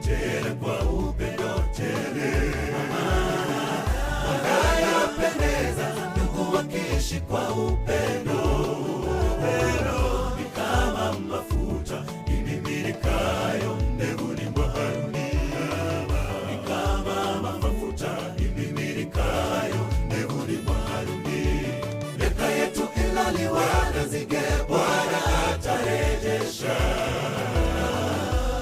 tena kwa upendo tele. Wanayapendeza ndugu wakiishi kwa upendo. Upendo ni kama mafuta imiminikayo mbeguni mwa Haruni. Ni kama mafuta imiminikayo mbeguni mwa Haruni. Miaka yetu ilaliwa na nzige, Bwana atarejesha.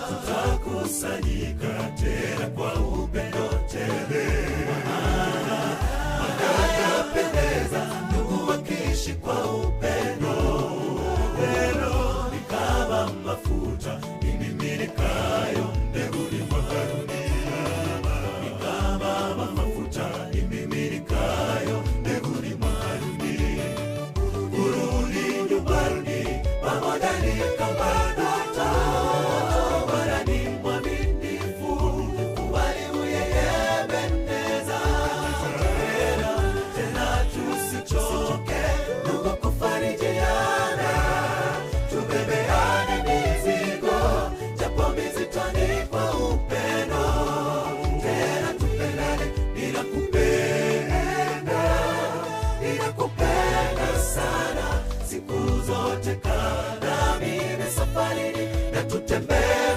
Tutakusanyika tena kwa upendo tele. Wanayapendeza ndugu wakiishi kwa upendo. Upendo ni kama mafuta imiminikayo mbeguni mwa Haruni. Ni kama mafuta imiminikayo mbeguni mwa Haruni. Urudi nyumbani pamoja ni kama ndoto. Bwana ni mwaminifu, walimu yeye pendeza. Tena tusichoke ndugu kufarijiana. Tubebeane mizigo japo mizito ni kwa upendo. Tena tupendane bila kupenda, bila kupenda sana. Siku zote kaa nami safarini na tutembee